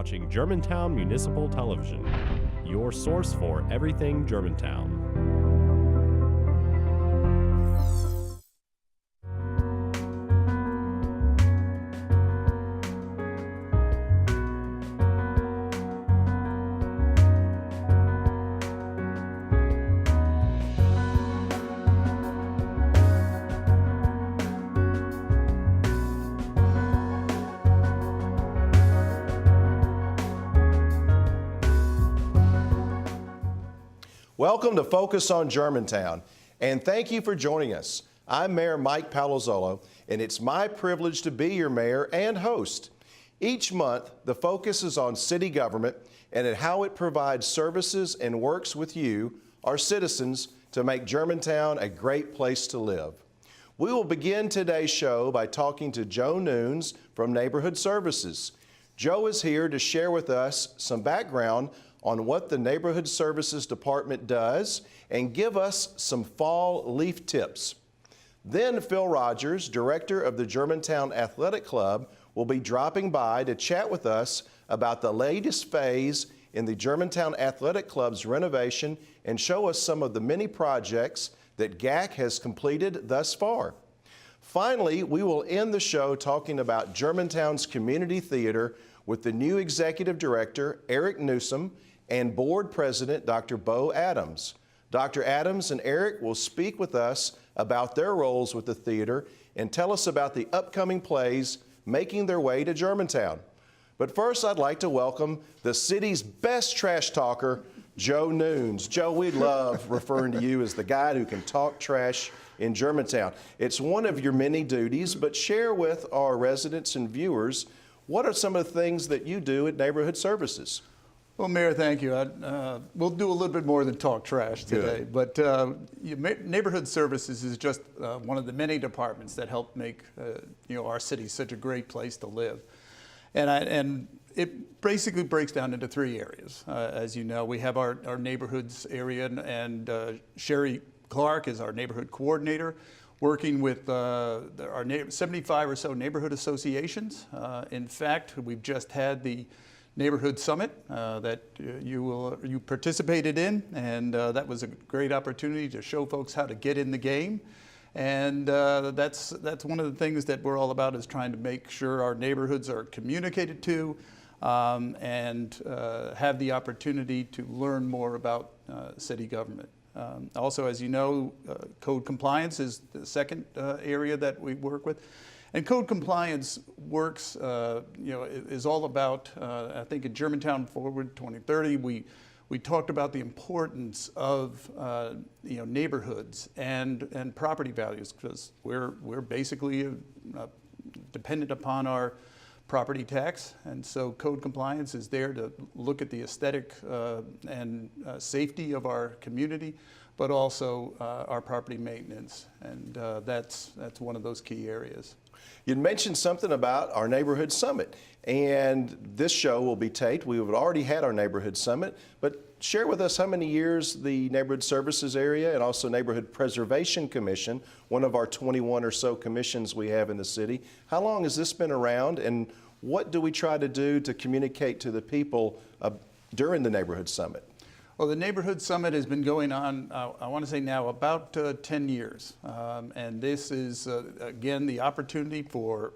watching Germantown Municipal Television, your source for everything Germantown. Welcome to Focus on Germantown, and thank you for joining us. I'm Mayor Mike Palazzolo, and it's my privilege to be your mayor and host. Each month, the focus is on city government and at how it provides services and works with you, our citizens, to make Germantown a great place to live. We will begin today's show by talking to Joe Nunes from Neighborhood Services. Joe is here to share with us some background on what the Neighborhood Services Department does and give us some fall leaf tips. Then Phil Rogers, director of the Germantown Athletic Club, will be dropping by to chat with us about the latest phase in the Germantown Athletic Club's renovation and show us some of the many projects that GAC has completed thus far. Finally, we will end the show talking about Germantown's community theater with the new executive director, Eric Newsome, and board president, Dr. Bo Adams. Dr. Adams and Eric will speak with us about their roles with the theater and tell us about the upcoming plays making their way to Germantown. But first, I'd like to welcome the city's best trash talker, Joe Nunes. Joe, we love referring to you as the guy who can talk trash in Germantown. It's one of your many duties, but share with our residents and viewers, what are some of the things that you do at Neighborhood Services? Well, Mayor, thank you. We'll do a little bit more than talk trash today. Good. But Neighborhood Services is just one of the many departments that help make our city such a great place to live. And it basically breaks down into three areas. As you know, we have our neighborhoods area, and Sherry Clark is our neighborhood coordinator, working with our 75 or so neighborhood associations. In fact, we've just had the Neighborhood Summit that you participated in, and that was a great opportunity to show folks how to get in the game. And that's one of the things that we're all about, is trying to make sure our neighborhoods are communicated to and have the opportunity to learn more about city government. Also, as you know, code compliance is the second area that we work with. And code compliance works, is all about, I think in Germantown Forward 2030, we talked about the importance of, neighborhoods and property values, because we're basically dependent upon our property tax. And so code compliance is there to look at the aesthetic and safety of our community, but also our property maintenance. And that's one of those key areas. You mentioned something about our Neighborhood Summit, and this show will be taped. We have already had our Neighborhood Summit, but share with us how many years the Neighborhood Services area and also Neighborhood Preservation Commission, one of our 21 or so commissions we have in the city, how long has this been around, and what do we try to do to communicate to the people during the Neighborhood Summit? Well, the Neighborhood Summit has been going on, I want to say now, about 10 years. And this is, again, the opportunity for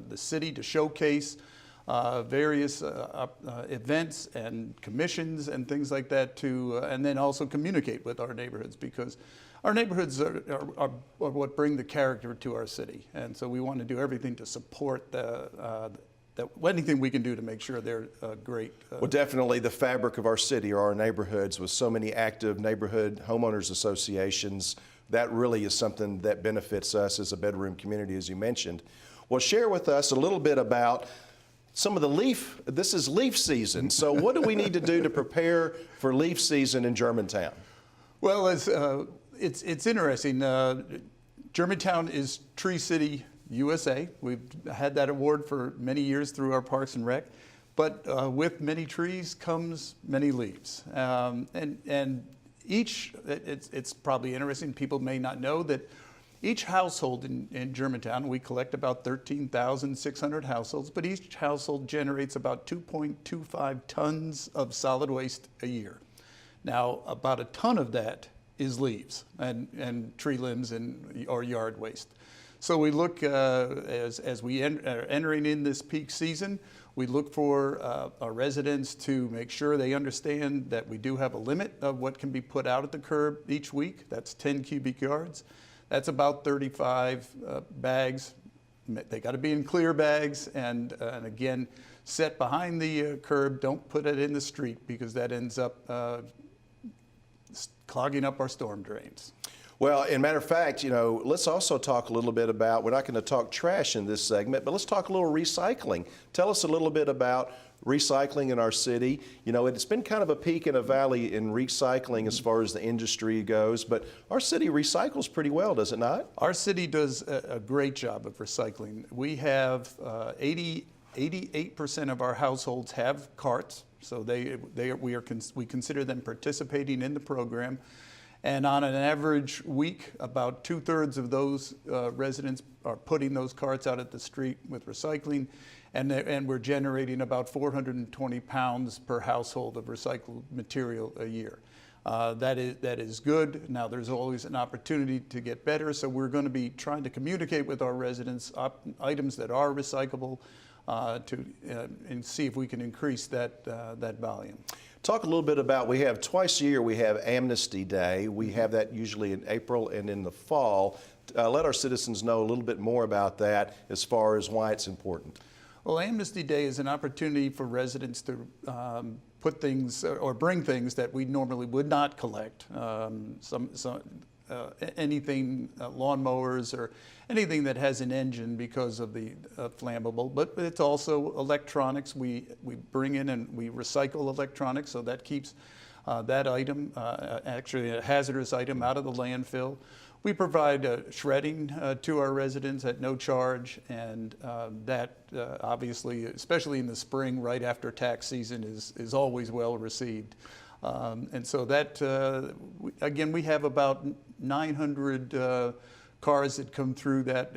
the city to showcase various events and commissions and things like that, and then also communicate with our neighborhoods, because our neighborhoods are what bring the character to our city. And so we want to do everything to support anything we can do to make sure they're great. Well, definitely the fabric of our city are our neighborhoods, with so many active neighborhood homeowners associations. That really is something that benefits us as a bedroom community, as you mentioned. Well, share with us a little bit about some of the this is leaf season. So what do we need to do to prepare for leaf season in Germantown? Well, it's interesting. Germantown is Tree City USA. We've had that award for many years through our Parks and Rec, but with many trees comes many leaves. And it's probably interesting, people may not know that Each household in Germantown, we collect about 13,600 households, but each household generates about 2.25 tons of solid waste a year. Now, about a ton of that is leaves and tree limbs or yard waste. So we look, as we are entering in this peak season, we look for our residents to make sure they understand that we do have a limit of what can be put out at the curb each week. That's 10 cubic yards. That's about 35 bags. They got to be in clear bags and again, set behind the curb. Don't put it in the street because that ends up clogging up our storm drains. Well, in matter of fact, let's also talk a little bit about, we're not going to talk trash in this segment, but let's talk a little recycling. Tell us a little bit about recycling in our city. It's been kind of a peak and a valley in recycling as far as the industry goes, but our city recycles pretty well, does it not? Our city does a great job of recycling. We have 88% of our households have carts, so we consider them participating in the program. And on an average week, about 2/3 of those residents are putting those carts out at the street with recycling, and we're generating about 420 pounds per household of recycled material a year. That is good. Now, there's always an opportunity to get better, so we're going to be trying to communicate with our residents items that are recyclable and see if we can increase that volume. Talk a little bit about, we have twice a year, we have Amnesty Day. We have that usually in April and in the fall. Let our citizens know a little bit more about that as far as why it's important. Well, Amnesty Day is an opportunity for residents to put things or bring things that we normally would not collect. Anything, lawnmowers or anything that has an engine because of the flammable, but it's also electronics. We bring in and we recycle electronics, so that keeps that item, actually a hazardous item, out of the landfill. We provide shredding to our residents at no charge, and that obviously, especially in the spring, right after tax season, is always well received. And so that, again, we have about 900 cars that come through that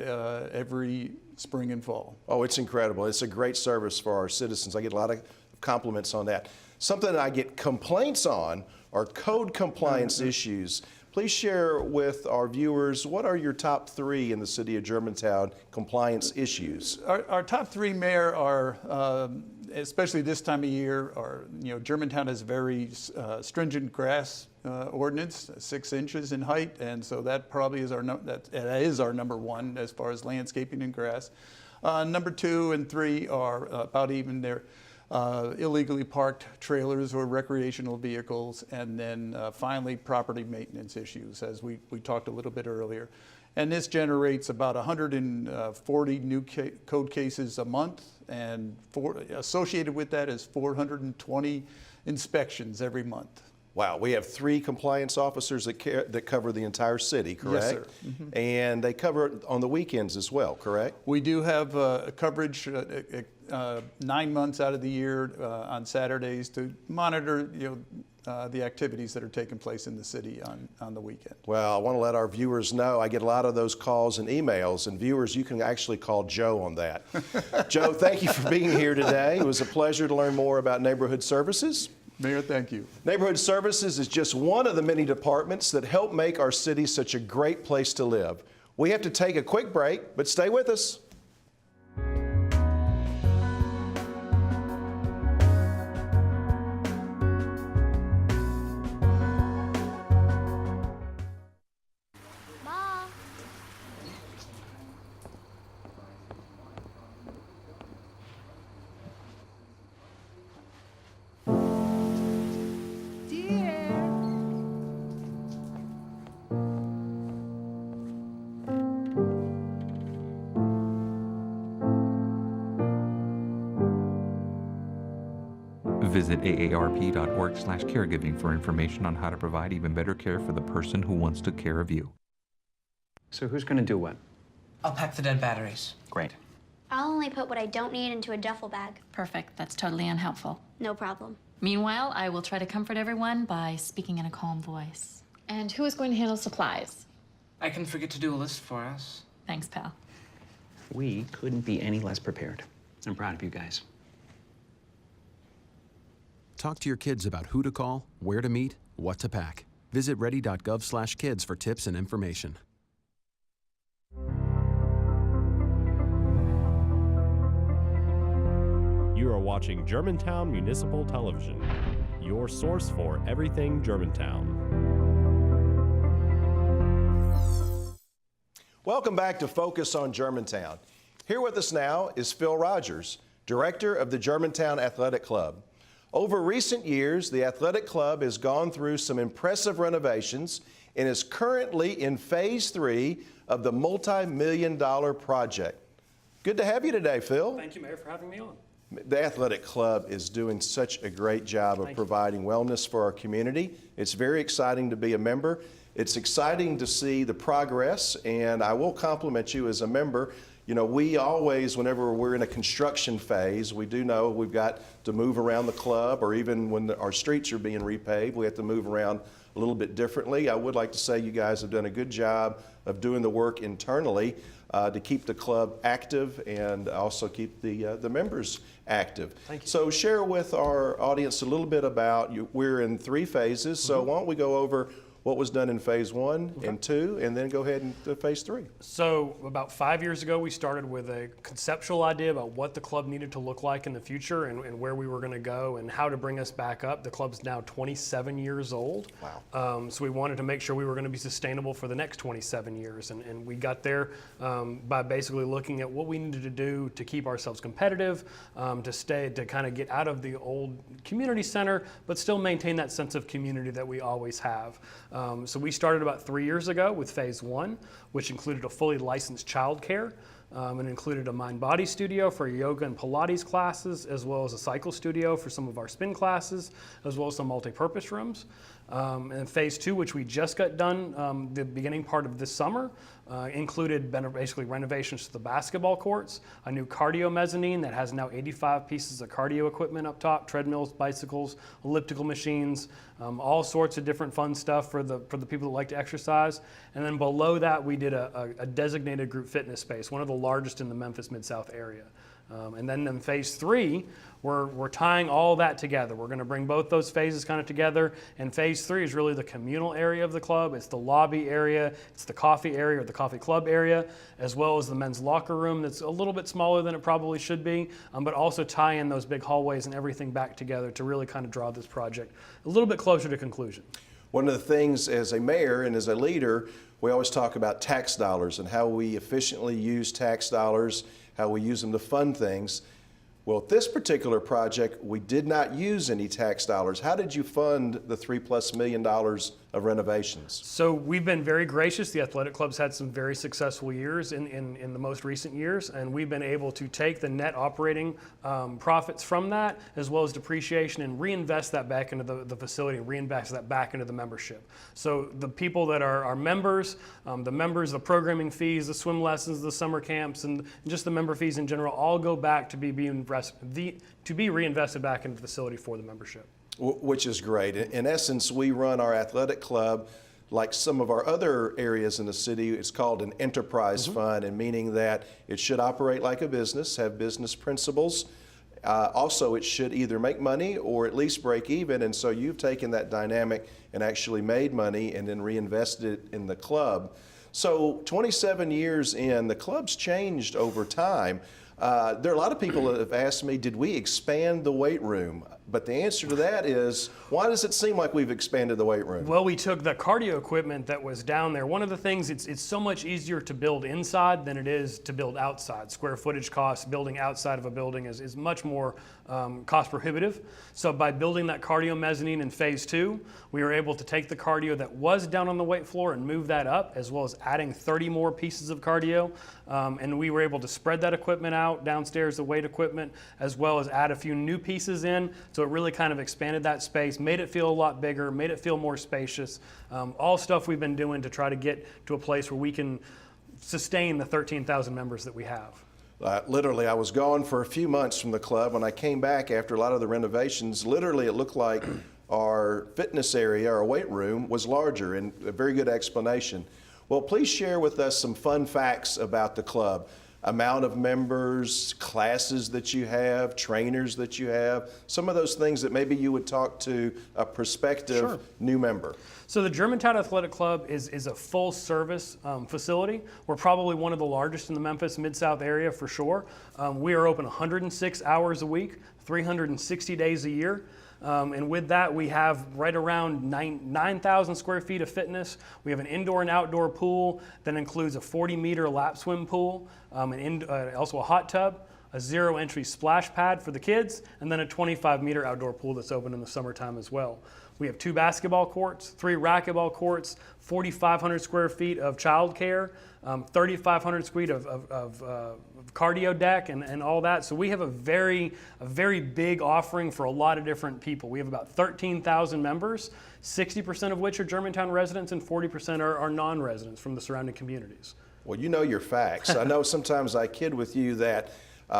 every spring and fall. Oh, it's incredible. It's a great service for our citizens. I get a lot of compliments on that. Something that I get complaints on are code compliance issues. Please share with our viewers, what are your top 3 in the city of Germantown compliance issues? Our top 3, Mayor, are, especially this time of year, Germantown has very stringent grass ordinance, 6 inches in height, and so that probably is that is our number 1 as far as landscaping and grass. Number 2 and 3 are about even there. Illegally parked trailers or recreational vehicles, and then finally property maintenance issues, as we talked a little bit earlier. And this generates about 140 new code cases a month, and associated with that is 420 inspections every month. Wow, we have 3 compliance officers that cover the entire city, correct? Yes, sir. Mm-hmm. And they cover it on the weekends as well, correct? We do have coverage 9 months out of the year on Saturdays to monitor the activities that are taking place in the city on the weekend. Well, I want to let our viewers know, I get a lot of those calls and emails, and viewers, you can actually call Joe on that. Joe, thank you for being here today. It was a pleasure to learn more about neighborhood services. Mayor, thank you. Neighborhood Services is just one of the many departments that help make our city such a great place to live. We have to take a quick break, but stay with us. Visit aarp.org/caregiving for information on how to provide even better care for the person who wants to care of you. So who's going to do what? I'll pack the dead batteries. Great. I'll only put what I don't need into a duffel bag. Perfect. That's totally unhelpful. No problem. Meanwhile, I will try to comfort everyone by speaking in a calm voice. And who is going to handle supplies? I can forget to do a list for us. Thanks, pal. We couldn't be any less prepared. I'm proud of you guys. Talk to your kids about who to call, where to meet, what to pack. Visit ready.gov/kids for tips and information. You are watching Germantown Municipal Television, your source for everything Germantown. Welcome back to Focus on Germantown. Here with us now is Phil Rogers, Director of the Germantown Athletic Club. Over recent years, the athletic club has gone through some impressive renovations and is currently in Phase 3 of the multi-million-dollar project. Good to have you today, Phil. Thank you, Mayor, for having me on. The athletic club is doing such a great job of providing wellness for our community. It's very exciting to be a member. It's exciting to see the progress, and I will compliment you as a member. You know, we always, whenever we're in a construction phase, we do know we've got to move around the club, or even when our streets are being repaved, we have to move around a little bit differently. I would like to say you guys have done a good job of doing the work internally to keep the club active and also keep the members active. Thank you. So share with our audience a little bit about, we're in 3 phases, so why don't we go over what was done in Phase 1 and 2, and then go ahead into Phase 3. So about 5 years ago, we started with a conceptual idea about what the club needed to look like in the future and where we were going to go and how to bring us back up. The club's now 27 years old. Wow. So we wanted to make sure we were going to be sustainable for the next 27 years. And we got there by basically looking at what we needed to do to keep ourselves competitive, to kind of get out of the old community center, but still maintain that sense of community that we always have. So we started about 3 years ago with Phase 1, which included a fully licensed childcare. And included a mind-body studio for yoga and Pilates classes, as well as a cycle studio for some of our spin classes, as well as some multi-purpose rooms. And Phase 2, which we just got done the beginning part of this summer, included basically renovations to the basketball courts, a new cardio mezzanine that has now 85 pieces of cardio equipment up top, treadmills, bicycles, elliptical machines, all sorts of different fun stuff for the people that like to exercise. And then below that, we did a designated group fitness space, one of the largest in the Memphis Mid-South area. And then in Phase 3, we're tying all that together. We're going to bring both those phases kind of together. And Phase 3 is really the communal area of the club. It's the lobby area, it's the coffee area or the coffee club area, as well as the men's locker room that's a little bit smaller than it probably should be, but also tie in those big hallways and everything back together to really kind of draw this project a little bit closer to conclusion. One of the things as a mayor and as a leader, we always talk about tax dollars and how we efficiently use tax dollars, how we use them to fund things. Well, this particular project, we did not use any tax dollars. How did you fund the $3+ million of renovations? So we've been very gracious. The athletic club's had some very successful years in the most recent years, and we've been able to take the net operating profits from that, as well as depreciation, and reinvest that back into the facility, and reinvest that back into the membership. So the people that are members, the programming fees, the swim lessons, the summer camps, and just the member fees in general, all go back to be reinvested back into the facility for the membership. Which is great. In essence, we run our athletic club like some of our other areas in the city. It's called an enterprise fund, and meaning that it should operate like a business, have business principles. Also, it should either make money or at least break even. And so you've taken that dynamic and actually made money and then reinvested it in the club. So 27 years in, the club's changed over time. There are a lot of people that have asked me, did we expand the weight room? But the answer to that is, why does it seem like we've expanded the weight room? Well, we took the cardio equipment that was down there. One of the things, it's so much easier to build inside than it is to build outside. Square footage costs, building outside of a building is much more cost prohibitive. So by building that cardio mezzanine in Phase 2, we were able to take the cardio that was down on the weight floor and move that up, as well as adding 30 more pieces of cardio. And we were able to spread that equipment out downstairs, the weight equipment, as well as add a few new pieces in. So it really kind of expanded that space, made it feel a lot bigger, made it feel more spacious. All stuff we've been doing to try to get to a place where we can sustain the 13,000 members that we have. Literally, I was gone for a few months from the club. When I came back after a lot of the renovations, literally it looked like our fitness area, our weight room, was larger, and a very good explanation. Well, please share with us some fun facts about the club. Amount of members, classes that you have, trainers that you have, some of those things that maybe you would talk to a prospective new member. So the Germantown Athletic Club is a full service facility. We're probably one of the largest in the Memphis Mid-South area for sure. We are open 106 hours a week, 360 days a year. And with that, we have right around 9,000 square feet of fitness. We have an indoor and outdoor pool that includes a 40-meter lap swim pool, also a hot tub, a zero-entry splash pad for the kids, and then a 25-meter outdoor pool that's open in the summertime as well. We have 2 basketball courts, 3 racquetball courts, 4,500 square feet of childcare, 3,500 square feet of cardio deck and all that. So we have a very big offering for a lot of different people. We have about 13,000 members, 60% of which are Germantown residents and 40% are non-residents from the surrounding communities. Well, you know your facts. I know sometimes I kid with you that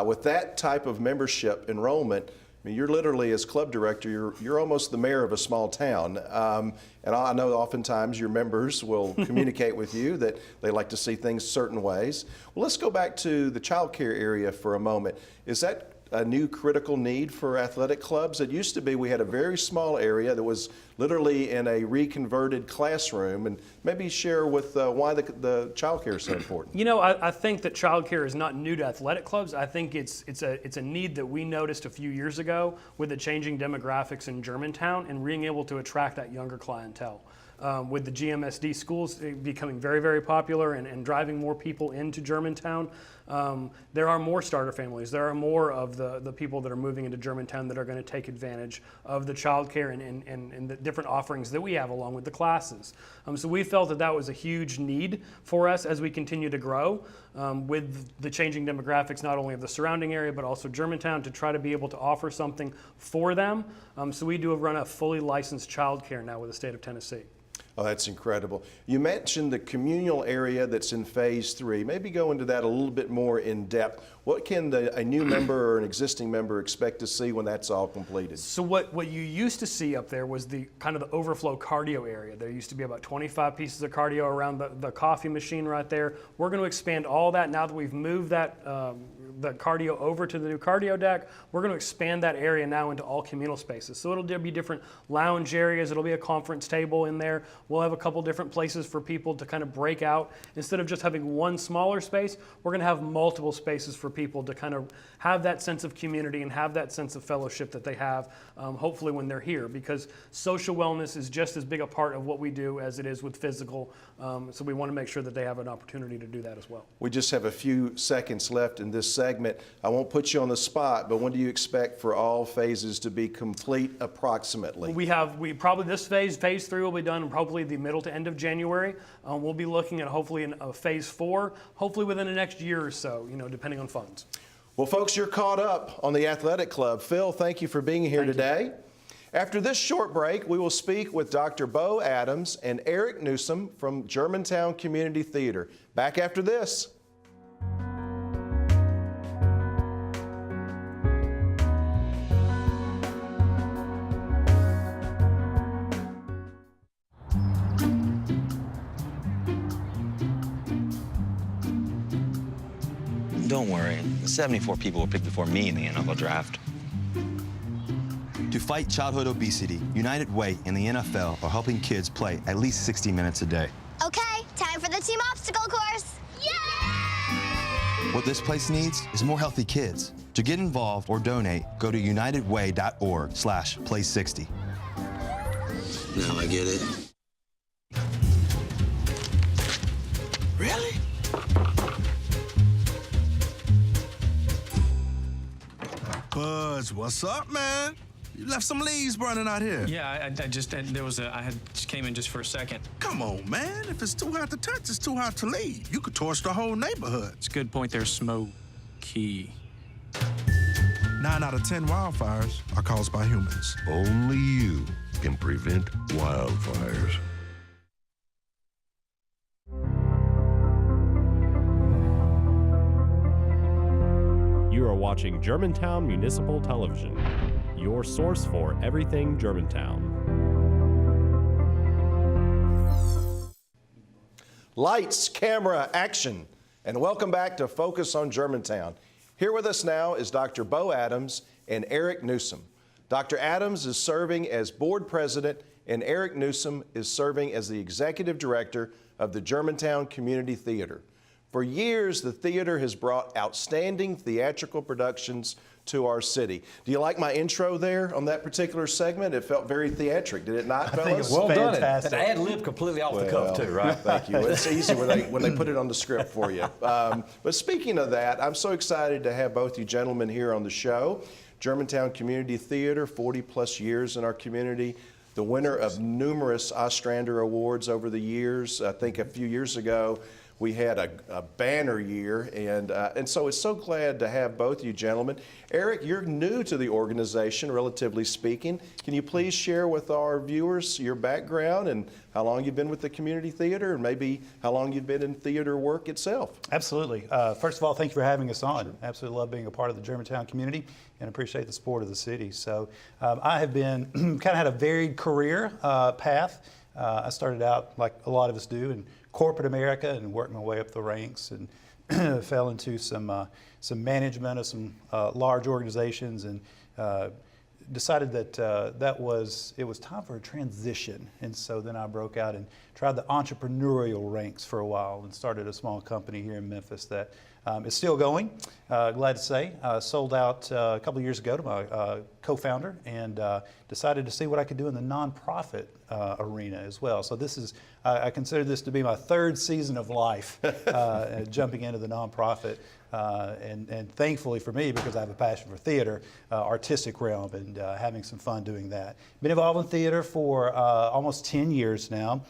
with that type of membership enrollment, I mean, you're literally, as club director, you're almost the mayor of a small town. And I know oftentimes your members will communicate with you that they like to see things certain ways. Well, let's go back to the child care area for a moment. Is that a new critical need for athletic clubs? It used to be we had a very small area that was literally in a reconverted classroom, and maybe share with why the child care is so important. You know, I think that child care is not new to athletic clubs. I think it's a need that we noticed a few years ago with the changing demographics in Germantown and being able to attract that younger clientele. With the GMSD schools becoming very popular and driving more people into Germantown, there are more starter families. There are more of the people that are moving into Germantown that are going to take advantage of the child care and the different offerings that we have along with the classes. So we felt that was a huge need for us as we continue to grow with the changing demographics, not only of the surrounding area, but also Germantown, to try to be able to offer something for them. So we do run a fully licensed child care now with the state of Tennessee. Oh, that's incredible. You mentioned the communal area that's in phase 3. Maybe go into that a little bit more in depth. What can a new member or an existing member expect to see when that's all completed? So what you used to see up there was the kind of the overflow cardio area. There used to be about 25 pieces of cardio around the coffee machine right there. We're going to expand all that now that we've moved that the cardio over to the new cardio deck. We're going to expand that area now into all communal spaces. So there'll be different lounge areas. It'll be a conference table in there. We'll have a couple different places for people to kind of break out. Instead of just having one smaller space, we're going to have multiple spaces for people to kind of have that sense of community and have that sense of fellowship that they have, hopefully when they're here, because social wellness is just as big a part of what we do as it is with physical. So we want to make sure that they have an opportunity to do that as well. We just have a few seconds left in this segment. I won't put you on the spot, but when do you expect for all phases to be complete approximately? We probably, this phase 3 will be done probably the middle to end of January. We'll be looking at hopefully in phase 4, hopefully within the next year or so, depending on funds. Well, folks, you're caught up on the athletic club. Phil, thank you for being here today. After this short break, we will speak with Dr. Bo Adams and Eric Newsome from Germantown Community Theater. Back after this. Don't worry, 74 people were picked before me in the NFL draft. To fight childhood obesity, United Way and the NFL are helping kids play at least 60 minutes a day. Okay, time for the team obstacle course. Yay! What this place needs is more healthy kids. To get involved or donate, go to unitedway.org/play60. Now I get it. Really? Buzz, what's up, man? You left some leaves burning out here. Yeah, I just came in just for a second. Come on, man. If it's too hot to touch, it's too hot to leave. You could torch the whole neighborhood. It's a good point. There's smoky. 9 out of 10 wildfires are caused by humans. Only you can prevent wildfires. You are watching Germantown Municipal Television, your source for everything Germantown. Lights, camera, action. And welcome back to Focus on Germantown. Here with us now is Dr. Bo Adams and Eric Newsome. Dr. Adams is serving as board president, and Eric Newsome is serving as the executive director of the Germantown Community Theater. For years, the theater has brought outstanding theatrical productions to our city. Do you like my intro there on that particular segment? It felt very theatric, did it not, fellas? I think it was fantastic. And ad-lib completely off the cuff too, right? Thank you. It's easy when they put it on the script for you. But speaking of that, I'm so excited to have both you gentlemen here on the show. Germantown Community Theater, 40 plus years in our community. The winner of numerous Ostrander Awards over the years. I think a few years ago, we had a banner year, and so it's so glad to have both you gentlemen. Eric, you're new to the organization, relatively speaking. Can you please share with our viewers your background and how long you've been with the community theater, and maybe how long you've been in theater work itself? Absolutely. First of all, thank you for having us on. Absolutely love being a part of the Germantown community and appreciate the support of the city. So I have been kind of had a varied career path. I started out, like a lot of us do, in corporate America and worked my way up the ranks and fell into some management of some large organizations, and decided that it was time for a transition. And so then I broke out and tried the entrepreneurial ranks for a while and started a small company here in Memphis that is still going, glad to say. Sold out a couple of years ago to my co-founder, and decided to see what I could do in the nonprofit arena as well. So this is, I consider this to be my third season of life, jumping into the nonprofit. And thankfully for me, because I have a passion for theater, artistic realm, and having some fun doing that. Been involved in theater for almost 10 years now,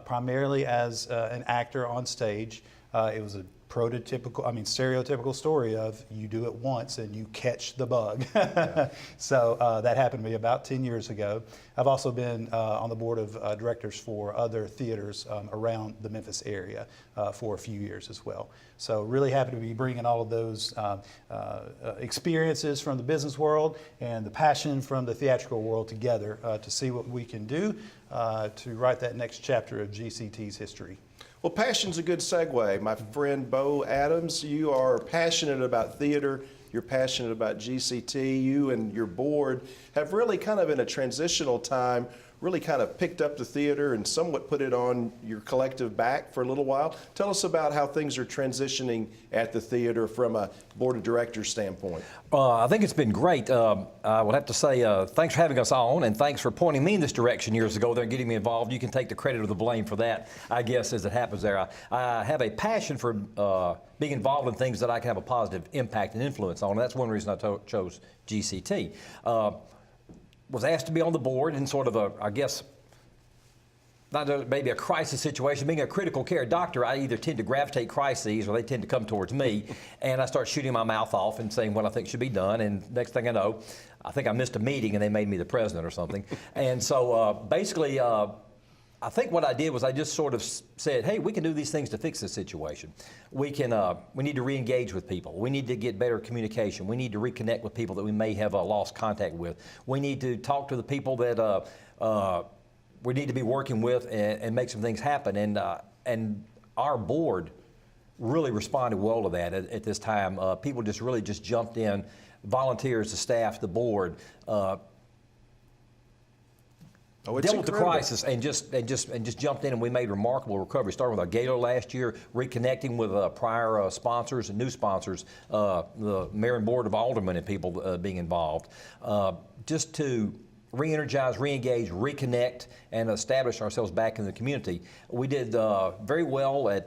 primarily as an actor on stage. It was a stereotypical story of you do it once and you catch the bug. So that happened to me about 10 years ago. I've also been on the board of directors for other theaters around the Memphis area for a few years as well. So really happy to be bringing all of those experiences from the business world and the passion from the theatrical world together to see what we can do to write that next chapter of GCT's history. Well, passion's a good segue. My friend Bo Adams, you are passionate about theater. You're passionate about GCT. You and your board have really kind of in a transitional time really kind of picked up the theater and somewhat put it on your collective back for a little while. Tell us about how things are transitioning at the theater from a board of directors standpoint. I think it's been great. I would have to say thanks for having us on, and thanks for pointing me in this direction years ago there and getting me involved. You can take the credit or the blame for that, I guess, as it happens there. I have a passion for being involved in things that I can have a positive impact and influence on, and that's one reason I chose GCT. Was asked to be on the board in sort of a, I guess, maybe a crisis situation. Being a critical care doctor, I either tend to gravitate crises or they tend to come towards me, and I start shooting my mouth off and saying what I think should be done, and next thing I know, I think I missed a meeting and they made me the president or something. And so basically, I think what I did was I just sort of said, hey, we can do these things to fix this situation. We need to re-engage with people. We need to get better communication. We need to reconnect with people that we may have lost contact with. We need to talk to the people that we need to be working with and make some things happen. And our board really responded well to that at this time. People just really jumped in, volunteers, the staff, the board, dealt with the crisis and just jumped in, and we made remarkable recovery. Starting with our gala last year, reconnecting with prior sponsors and new sponsors, the mayor and board of aldermen and people being involved, just to re-energize, re-engage, reconnect, and establish ourselves back in the community. We did very well at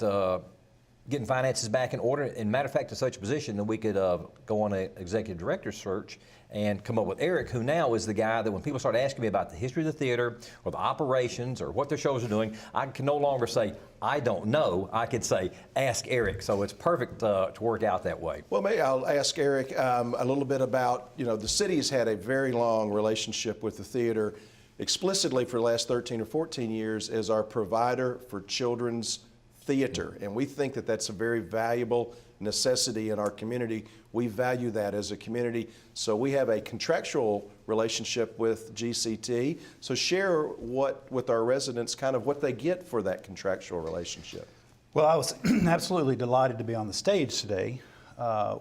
getting finances back in order. And matter of fact, to such a position that we could go on an executive director search and come up with Eric, who now is the guy that when people start asking me about the history of the theater or the operations or what their shows are doing, I can no longer say, I don't know. I could say, ask Eric. So it's perfect to work out that way. Well, maybe I'll ask Eric a little bit about, the city's had a very long relationship with the theater explicitly for the last 13 or 14 years as our provider for children's theater. And we think that that's a very valuable necessity in our community. We value that as a community. So we have a contractual relationship with GCT. So share with our residents kind of what they get for that contractual relationship. Well, I was absolutely delighted to be on the stage today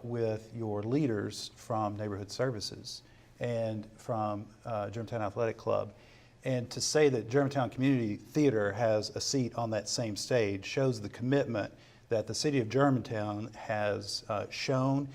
with your leaders from Neighborhood Services and from Germantown Athletic Club. And to say that Germantown Community Theater has a seat on that same stage shows the commitment that the city of Germantown has shown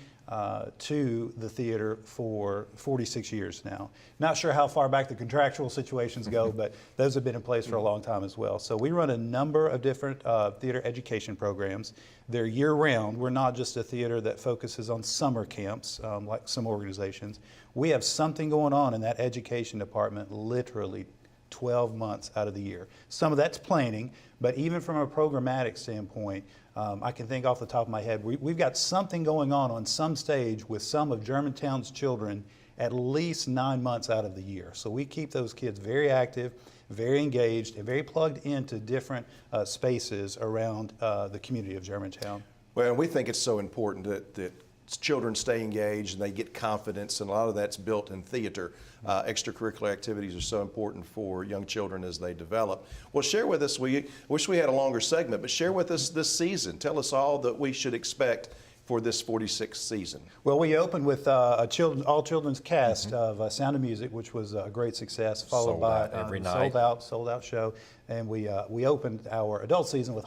to the theater for 46 years now. Not sure how far back the contractual situations go, but those have been in place for a long time as well. So we run a number of different theater education programs. They're year-round. We're not just a theater that focuses on summer camps like some organizations. We have something going on in that education department literally 12 months out of the year. Some of that's planning, but even from a programmatic standpoint, I can think off the top of my head, we've got something going on some stage with some of Germantown's children at least 9 months out of the year. So we keep those kids very active, very engaged, and very plugged into different spaces around the community of Germantown. Well, we think it's so important that children stay engaged and they get confidence, and a lot of that's built in theater. Extracurricular activities are so important for young children as they develop. Well, share with us, we wish we had a longer segment, but share with us this season. Tell us all that we should expect for this 46th season. Well, we opened with a all children's cast of Sound of Music, which was a great success, followed Sold by out every night. sold out show, and we opened our adult season with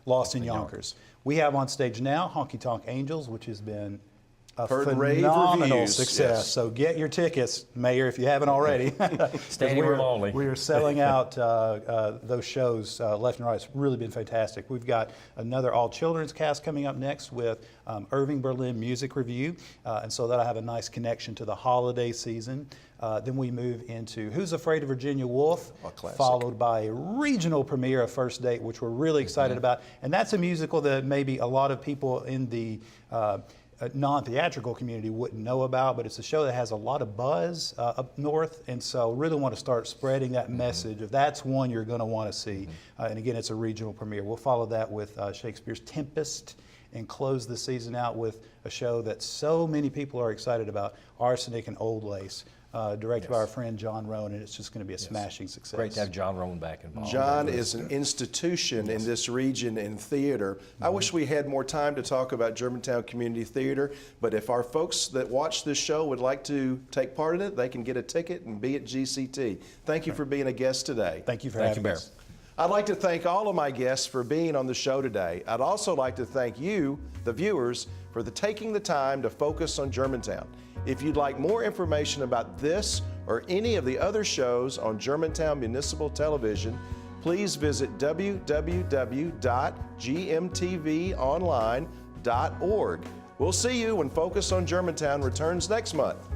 Lost in Yonkers. We have on stage now Honky Tonk Angels, which has been a phenomenal success. Yes. So get your tickets, Mayor, if you haven't already. Standing room only. We are selling out those shows left and right. It's really been fantastic. We've got another all children's cast coming up next with Irving Berlin Music Review, and so that'll have a nice connection to the holiday season. Then we move into Who's Afraid of Virginia Woolf, followed by a regional premiere of First Date, which we're really excited about. And that's a musical that maybe a lot of people in the non-theatrical community wouldn't know about, but it's a show that has a lot of buzz up north, and so really want to start spreading that message of that's one you're going to want to see. And again, it's a regional premiere. We'll follow that with Shakespeare's Tempest and close the season out with a show that so many people are excited about, Arsenic and Old Lace. Directed by our friend John Roan, and it's just going to be a smashing success. Great to have John Roan back involved. John is an institution in this region in theater. I wish we had more time to talk about Germantown Community Theater, but if our folks that watch this show would like to take part in it, they can get a ticket and be at GCT. Thank you for being a guest today. Thank you for having us. I'd like to thank all of my guests for being on the show today. I'd also like to thank you, the viewers, for taking the time to focus on Germantown. If you'd like more information about this or any of the other shows on Germantown Municipal Television, please visit www.gmtvonline.org. We'll see you when Focus on Germantown returns next month.